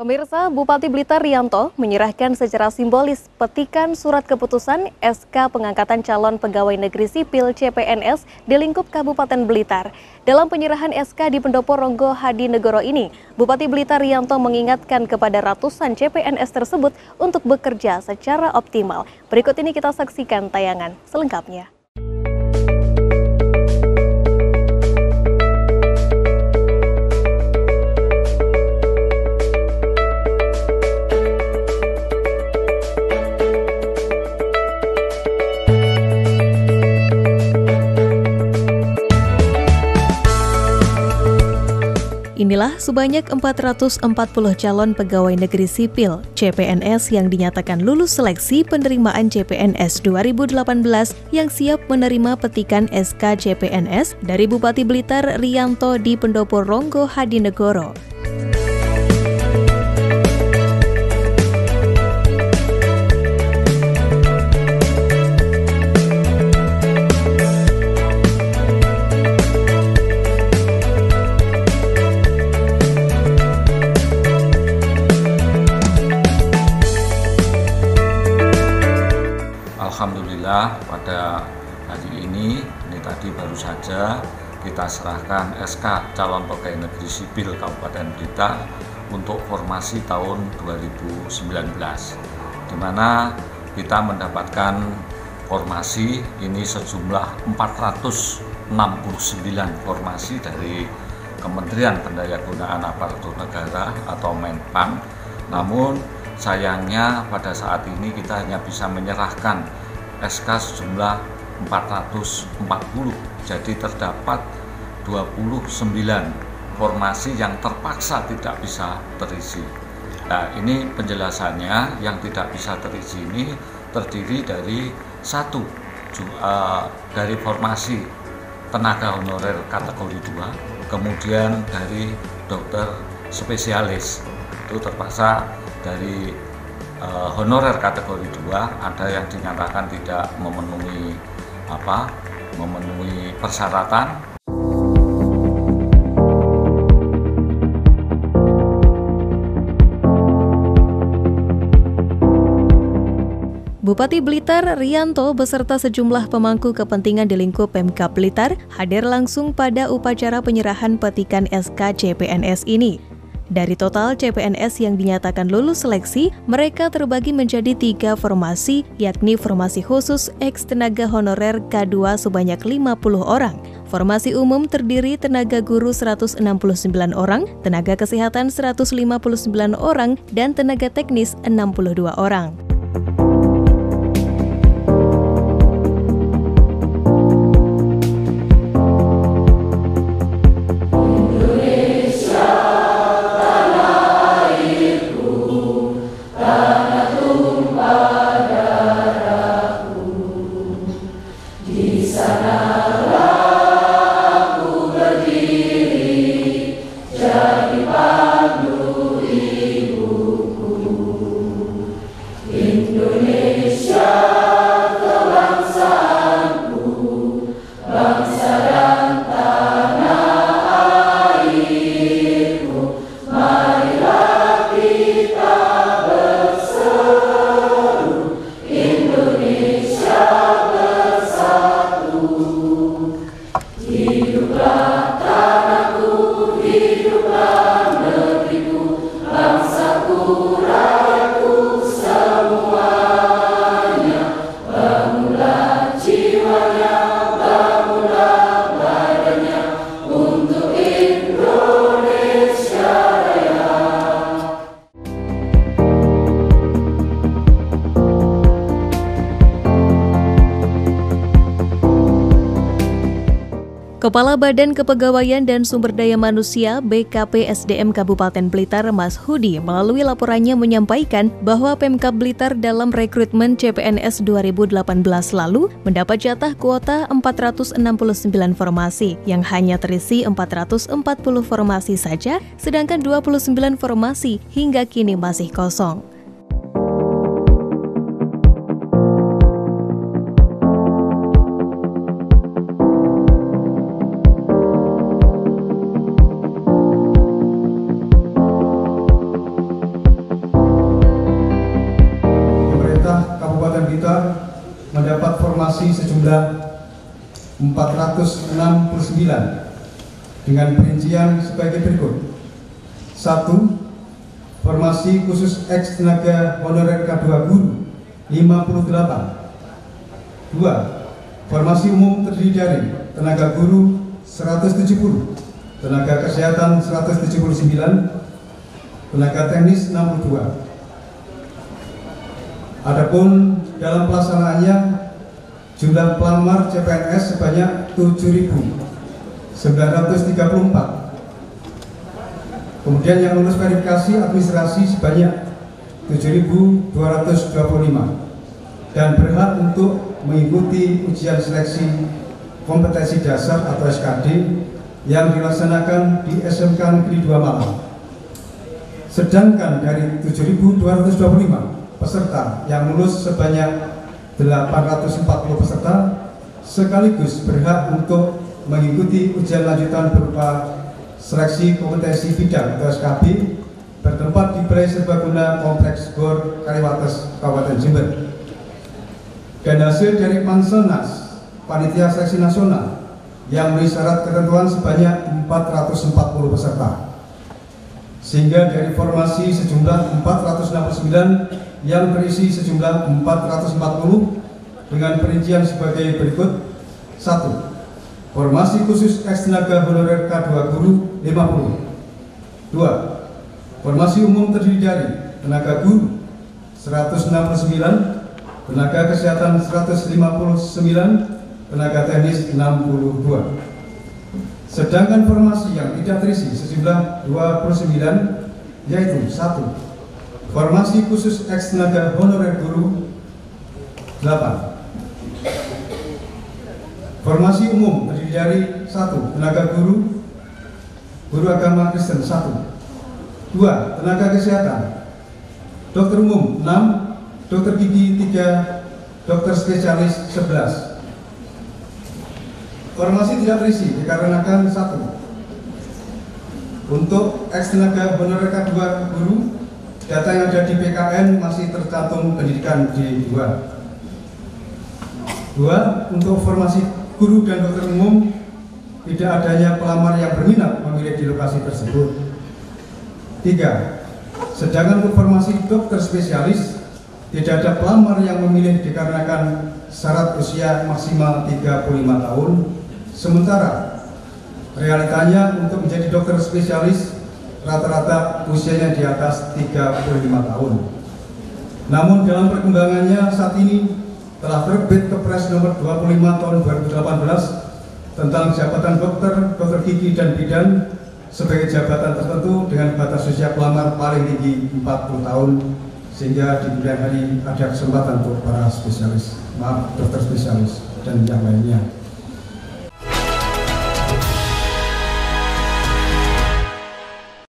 Pemirsa, Bupati Blitar Riyanto menyerahkan secara simbolis petikan surat keputusan SK pengangkatan calon pegawai negeri sipil CPNS di lingkup Kabupaten Blitar. Dalam penyerahan SK di Pendopo Ronggo Hadinegoro ini, Bupati Blitar Riyanto mengingatkan kepada ratusan CPNS tersebut untuk bekerja secara optimal. Berikut ini kita saksikan tayangan selengkapnya. Inilah sebanyak 440 calon pegawai negeri sipil CPNS yang dinyatakan lulus seleksi penerimaan CPNS 2018 yang siap menerima petikan SK CPNS dari Bupati Blitar Riyanto di Pendopo Ronggo Hadinegoro. Alhamdulillah pada hari ini tadi baru saja kita serahkan SK calon pegawai negeri sipil Kabupaten Blitar untuk formasi tahun 2019, di mana kita mendapatkan formasi ini sejumlah 469 formasi dari Kementerian Pendayagunaan Aparatur Negara atau Menpan. Namun sayangnya pada saat ini kita hanya bisa menyerahkan SK sejumlah 440, jadi terdapat 29 formasi yang terpaksa tidak bisa terisi. Nah, ini penjelasannya, yang tidak bisa terisi ini terdiri dari dari formasi tenaga honorer kategori 2, kemudian dari dokter spesialis, itu terpaksa dari honorer kategori 2 ada yang dinyatakan tidak memenuhi persyaratan. Bupati Blitar Riyanto beserta sejumlah pemangku kepentingan di lingkup Pemkab Blitar hadir langsung pada upacara penyerahan petikan SK CPNS ini. Dari total CPNS yang dinyatakan lulus seleksi, mereka terbagi menjadi 3 formasi, yakni formasi khusus X tenaga honorer K2 sebanyak 50 orang, formasi umum terdiri tenaga guru 169 orang, tenaga kesehatan 159 orang, dan tenaga teknis 62 orang. Kepala Badan Kepegawaian dan Sumber Daya Manusia BKP SDM Kabupaten Blitar Mas Hudi melalui laporannya menyampaikan bahwa Pemkab Blitar dalam rekrutmen CPNS 2018 lalu mendapat jatah kuota 469 formasi yang hanya terisi 440 formasi saja, sedangkan 29 formasi hingga kini masih kosong. dengan perincian sebagai berikut. 1. Formasi khusus X tenaga honorer K2 guru 58. 2. Formasi umum terdiri dari tenaga guru 170, tenaga kesehatan 179, tenaga teknis 62. Adapun dalam pelaksanaannya, jumlah pelamar CPNS sebanyak 7.934. Kemudian yang lulus verifikasi administrasi sebanyak 7.225 dan berhak untuk mengikuti ujian seleksi kompetensi dasar atau SKD yang dilaksanakan di SMK Negeri 2 Malang. Sedangkan dari 7.225 peserta yang lulus sebanyak 840 peserta sekaligus berhak untuk mengikuti ujian lanjutan berupa seleksi kompetensi bidang atau SKB bertempat di Balai Serbaguna Kompleks Gor Kaliwates, Kabupaten Jember. Dan hasil dari Panselnas Panitia Seleksi Nasional yang memenuhi syarat ketentuan sebanyak 440 peserta, sehingga dari formasi sejumlah 469 yang terisi sejumlah 440 dengan perincian sebagai berikut. 1. Formasi khusus X tenaga honorer K2 guru 50. 2. Formasi umum terdiri dari tenaga guru 169, tenaga kesehatan 159, tenaga teknis 62. Sedangkan formasi yang tidak terisi sejumlah 29, yaitu 1. Formasi khusus X tenaga honorer guru 8. Formasi umum terdiri dari 1. Tenaga guru agama Kristen 1. 2. Tenaga kesehatan dokter umum 6, dokter gigi 3, dokter spesialis 11. Formasi tidak terisi dikarenakan 1. Untuk X tenaga honorer K2 guru, data yang ada di PKN masih tercantum pendidikan D2. 2. Untuk formasi guru dan dokter umum, tidak adanya pelamar yang berminat memilih di lokasi tersebut. 3. Sedangkan untuk formasi dokter spesialis, tidak ada pelamar yang memilih dikarenakan syarat usia maksimal 35 tahun, sementara realitanya untuk menjadi dokter spesialis rata-rata usianya di atas 35 tahun. Namun dalam perkembangannya saat ini telah terbit Kepres nomor 25 tahun 2018 tentang jabatan dokter, dokter gigi dan bidan sebagai jabatan tertentu dengan batas usia pelamar paling tinggi 40 tahun, sehingga di kemudian hari ada kesempatan untuk para spesialis, dokter spesialis dan yang lainnya.